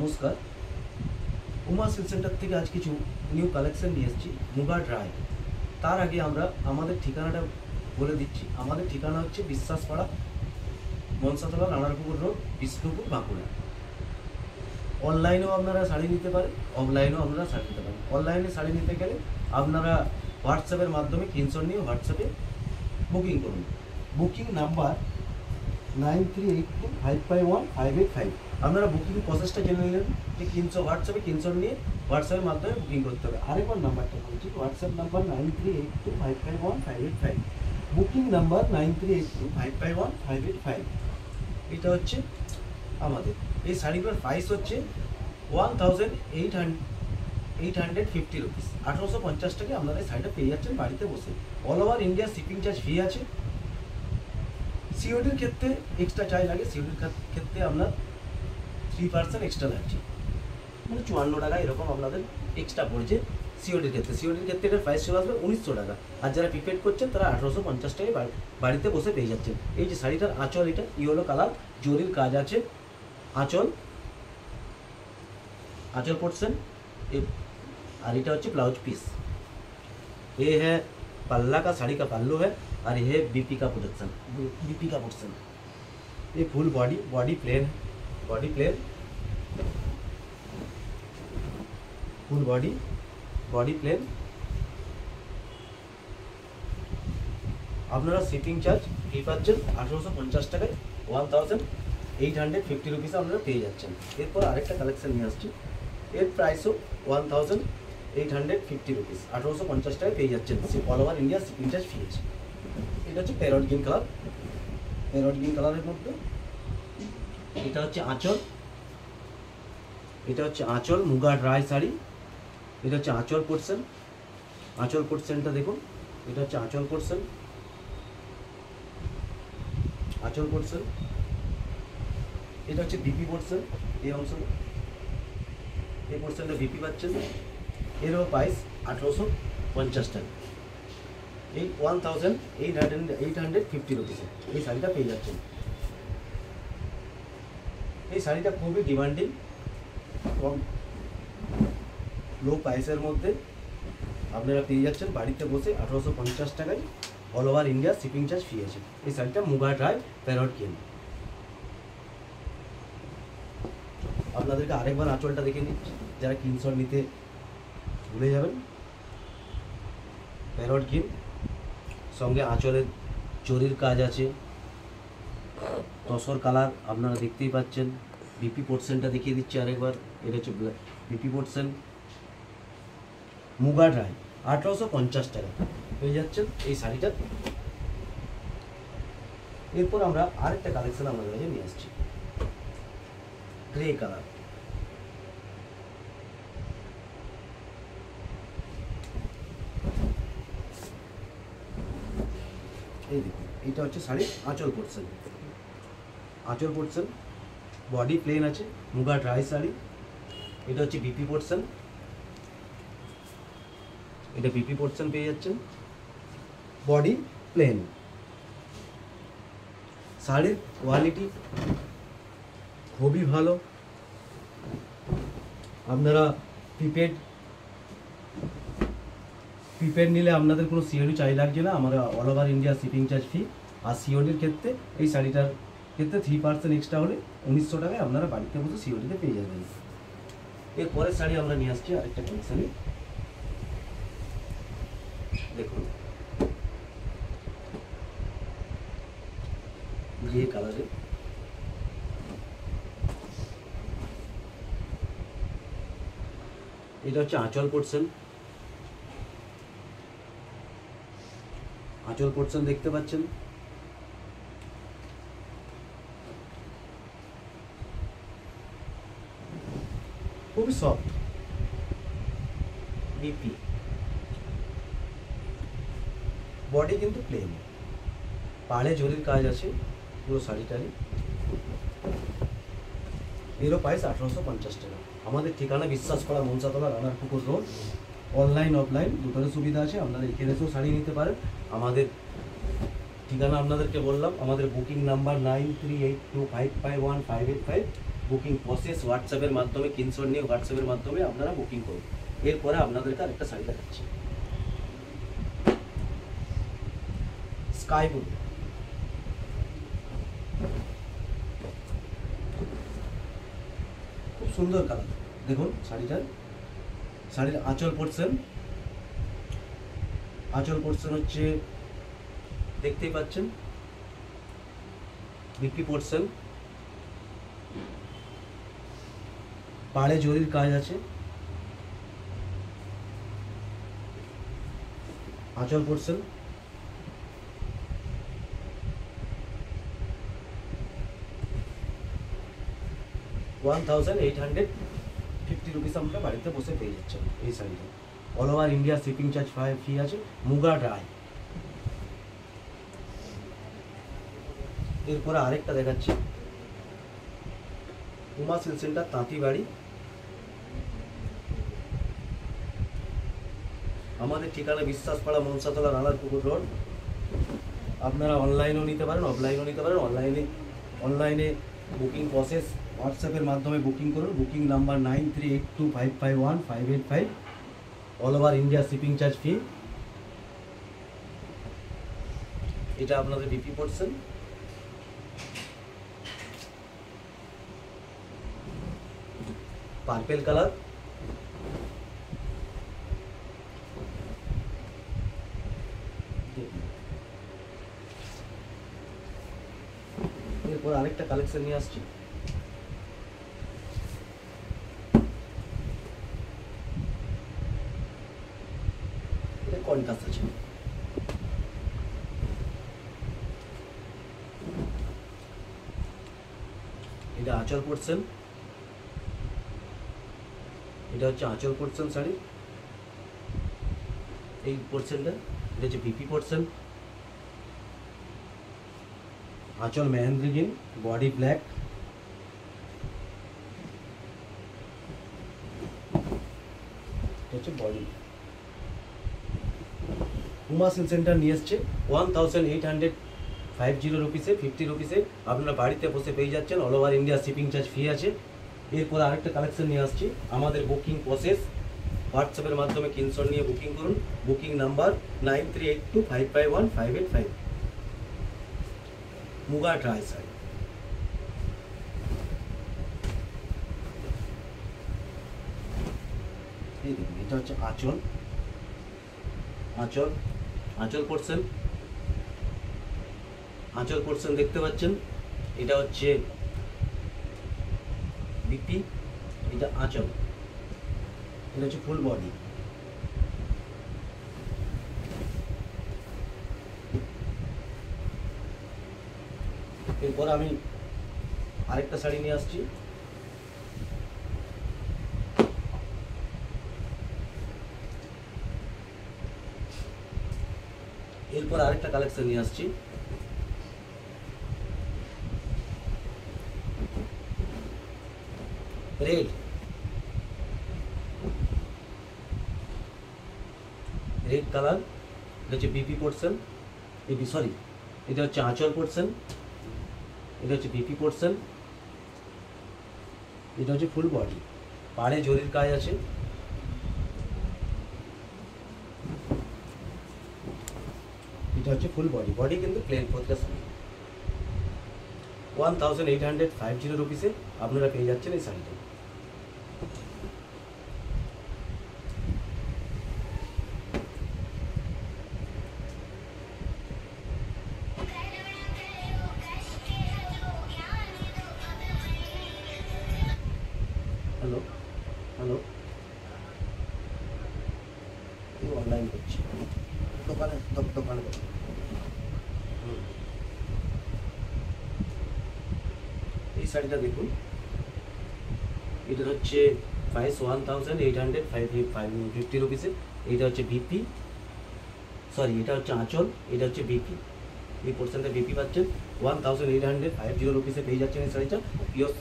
নমস্কার। Uma silk centre থেকে আজ কিছু নিউ কালেকশন নিয়ে এসেছি মুগা ড্রাই। তার আগে আমরা আমাদের ঠিকানাটা বলে দিচ্ছি। আমাদের ঠিকানা হচ্ছে বিশ্বাসপাড়া, মনসাতলা, রানারপুকুর রোড, বিষ্ণুপুর, বাঁকুড়া। অনলাইনেও আপনারা শাড়ি নিতে পারেন, অফলাইনেও আপনারা শাড়ি নিতে পারেন। অনলাইনে শাড়ি নিতে গেলে আপনারা হোয়াটসঅ্যাপের মাধ্যমে স্ক্রিনশট নিয়ে হোয়াটসঅ্যাপে বুকিং করুন। Booking number 9382551585। আপনারা বুকিং প্রসেসটা জেনে নিলেন যে হোয়াটসঅ্যাপে স্ক্রিনশট নিয়ে হোয়াটসঅ্যাপের মাধ্যমে বুকিং করতে হবে। আরেকবার নাম্বারটা বলছি, হোয়াটসঅ্যাপ নাম্বার 9382551585। Booking number 9382551585। এটা হচ্ছে আমাদের এই শাড়িগুলোর প্রাইস হচ্ছে 1850 রুপিস। 1850 টাকা আপনারা এই শাড়িটা পেয়ে যাচ্ছেন বাড়িতে বসে। All over India shipping charge free আছে। সিওডির ক্ষেত্রে এক্সট্রা চার্জ লাগে। সিওডির ক্ষেত্রে আপনার 3% এক্সট্রা লাগছে, মানে 54 টাকা এরকম আপনাদের এক্সট্রা পড়ছে সিওডির ক্ষেত্রে। সিওডির ক্ষেত্রে এটার প্রাইস চলে আসবে 1900 টাকা। আর যারা প্রিপেড করছেন তারা 1850 টাকায় বাড়িতে বসে পেয়ে যাচ্ছেন। এই যে শাড়িটার আঁচল, এটা ইয়েলো কালার, জরির কাজ আছে। আঁচল পোর্शन, और এটা হচ্ছে ब्लाउज पीस। ये है पल्ला का, साड़ी का पल्लू है, और ये है बीपी का पोर्शन। ये full body plan, full body plan. আপনারা শিপিং চার্জ ফ্রি পাচ্ছেন 1850 টাকায়, 1850 রুপিসে আপনারা পেয়ে যাচ্ছেন। এরপর আরেকটা কালেকশন নিয়ে আসছি। এর প্রাইসও 1850 রুপিস, 1850 টাকায় পেয়ে যাচ্ছেন। All over India shipping charge free আছে। এটা হচ্ছে প্যারট গ্রিন কালারের মধ্যে। এটা হচ্ছে আঁচল, মুগা ড্রাই শাড়ি। এটা হচ্ছে আঁচল পোর্শনটা দেখুন। এটা হচ্ছে আঁচল পোর্শন। এটা হচ্ছে বিপি পোর্শন। এই অংশ, এই পোর্শনটা বিপি পাচ্ছেন। এরও প্রাইস 1850 টাকা। এই 1850 রুপিসে এই শাড়িটা পেয়ে যাচ্ছেন। এই শাড়িটা খুবই ডিমান্ডিং, কম লো প্রাইসের মধ্যে আপনারা পেয়ে যাচ্ছেন বাড়িতে বসে 1850 টাকায়। All over India shipping charge free আছে। এই শাড়িটা মুগা ড্রাই প্যারট গ্রিন। আপনাদেরকে আরেকবার আঁচলটা দেখে নিচ্ছি, যারা স্ক্রিনশট নিতে ভুলে যাবেন। প্যারট গ্রিন, সঙ্গে আঁচলের জরির কাজ আছে। তসর কালার আপনারা দেখতেই পাচ্ছেন। বিপি পোর্শনটা দেখিয়ে দিচ্ছি আরেকবার। এটা হচ্ছে বিপি পোর্শন, মুগা ড্রাই, 1850 টাকা পেয়ে যাচ্ছেন এই শাড়িটা। এরপর আমরা আরেকটা কালেকশন আমাদের কাছে নিয়ে আসছি, গ্রে কালার। এই দেখুন, এটা হচ্ছে শাড়ির আঁচল পোর্শন। বডি প্লেন আছে, মুগা ড্রাই শাড়ি। এটা হচ্ছে বিপি পোর্শন। এটা বিপি পোর্শন পেয়ে যাচ্ছেন, বডি প্লেন। শাড়ির কোয়ালিটি খুবই ভালো। আপনারা প্রিপেড নিলে আপনাদের কোনো সিওডি চার্জ লাগছে না। আমরা all over India shipping charge free. আর সিওডির ক্ষেত্রে এই শাড়িটার ক্ষেত্রে 3% এক্সট্রা হলে 1900 টাকায় আপনারা বাড়িতে বসে সিওডিতে পেয়ে যাবেন। এরপরের শাড়ি আমরা নিয়ে আসছি আরেকটা কালেকশনে। দেখুন, গ্রে কালারে। এটা হচ্ছে আঁচল পোর্শন দেখতে পাচ্ছেন। খুবই সফট, বিপি। বডি কিন্তু প্লেন, পাড়ে জরির কাজ আছে পুরো শাড়িটারই। এরও প্রাইস 1850 টাকা। আমাদের ঠিকানা Biswaspara, Manasatala, Ranarpukur road. Online offline দুটোরই সুবিধা আছে। আপনারা এখানে এসেও শাড়ি নিতে পারেন। আমাদের ঠিকানা আপনাদেরকে বললাম। আমাদের বুকিং নাম্বার 9382551585। বুকিং প্রসেস হোয়াটসঅ্যাপের মাধ্যমে, স্ক্রিনশট নিয়ে হোয়াটসঅ্যাপের মাধ্যমে আপনারা বুকিং করুন। এরপরে আপনাদেরকে আরেকটা শাড়ি দেখাচ্ছি, স্কাই ব্লু। খুব সুন্দর কালার, দেখুন শাড়ির আঁচল পোর্শন হচ্ছে দেখতেই পাচ্ছেন, বিপি পোর্শন, পাড়ে জরির কাজ আছে, আঁচল পোর্শন, 1850 রুপিস আমরা বাড়িতে বসে পেয়ে যাচ্ছেন এই শাড়িটা। All over India shipping charge free আছে, মুগা ড্রাই। এরপরে আরেকটা দেখাচ্ছি, উমা সিল্ক সেন্টার, তাঁতিবাড়ি। আমাদের ঠিকানা বিশ্বাসপাড়া, মনসাতলা, রানারপুকুর রোড। আপনারা অনলাইনেও নিতে পারেন, অফলাইনেও নিতে পারেন। অনলাইনে বুকিং প্রসেস হোয়াটসঅ্যাপের মাধ্যমে বুকিং করুন। Booking number 9382551585। All over India shipping charge free. এটা আপনাদের বিপি পোর্শন, পার্পেল কালার। এরপর আরেকটা কালেকশন নিয়ে আসছি, এটা কন্ট্রাস্ট আছে। এটা আঁচল পোর্শন, এটা হচ্ছে আঁচল পোর্শন শাড়ি, এই পোর্শনটা। এটা হচ্ছে বিপি পোর্শন, আঁচল মেহেন্দ্রি গ্রিন, বডি ব্ল্যাক। এটা হচ্ছে বডি। উমা সিল্ক সেন্টার নিয়ে এসছে 1850 রুপিসে, 50 রুপিসে আপনারা বাড়িতে বসে পেয়ে যাচ্ছেন। All over India shipping charge free আছে। এরপর আরেকটা কালেকশন নিয়ে আসছি, আমাদের বুকিং প্রসেস হোয়াটসঅ্যাপের মাধ্যমে স্ক্রিনশট নিয়ে বুকিং করুন। Booking number 9382551585। Muga dry sari. এই দেখুন, এটা হচ্ছে আঁচল পোর্শন দেখতে পাচ্ছেন। এটা হচ্ছে বিপি, এটা আঁচল, এটা হচ্ছে ফুল বডি। এরপর আমি আরেকটা শাড়ি নিয়ে আসছি, কালেকশন নিয়ে আসছি, রেড কালার। এটা হচ্ছে বিপি পোর্শন, এটা হচ্ছে আঁচল পোর্শন, এটা হচ্ছে বিপি পোর্শন, এটা হচ্ছে ফুল বডি, পাড়ে জরির কাজ আছে। এটা হচ্ছে ফুল বডি কিন্তু প্লেন প্রতিটা শাড়ি। 1850 রুপিসে আপনারা পেয়ে যাচ্ছেন এই শাড়িটা। হ্যালো অনলাইন করছি, দোকানে এই শাড়িটা দেখুন, এটা হচ্ছে প্রাইস 1850 রুপিসে। এটা হচ্ছে বিপি, এটা হচ্ছে আঁচল, এটা হচ্ছে বিপি। এই পোর্শনটা বিপি পাচ্ছেন 1850 রুপিসে পেয়ে যাচ্ছেন এই শাড়িটা। পিওর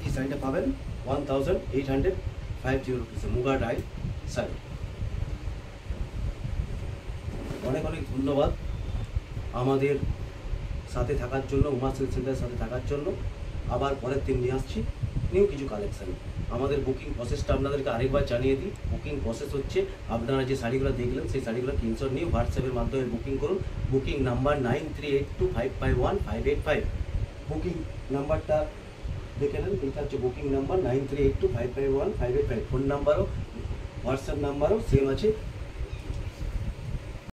এই শাড়িটা পাবেন 1850 রুপিসে, মুগা ডাই শাড়ি। অনেক ধন্যবাদ আমাদের সাথে থাকার জন্য, উমা সিল্ক সেন্টারের সাথে থাকার জন্য। আবার পরের দিন নিয়ে আসছি নিউ কিছু কালেকশান। আমাদের বুকিং প্রসেসটা আপনাদেরকে আরেকবার জানিয়ে দিই। বুকিং প্রসেস হচ্ছে, আপনারা যে শাড়িগুলো দেখলেন সেই শাড়িগুলো স্ক্রিনশট নিয়ে হোয়াটসঅ্যাপের মাধ্যমে বুকিং করুন। Booking number 9382551585। বুকিং নাম্বারটা দেখে নেন, এটা হচ্ছে বুকিং নাম্বার 9382551585। ফোন নাম্বারও হোয়াটসঅ্যাপ নাম্বারও সেম আছে।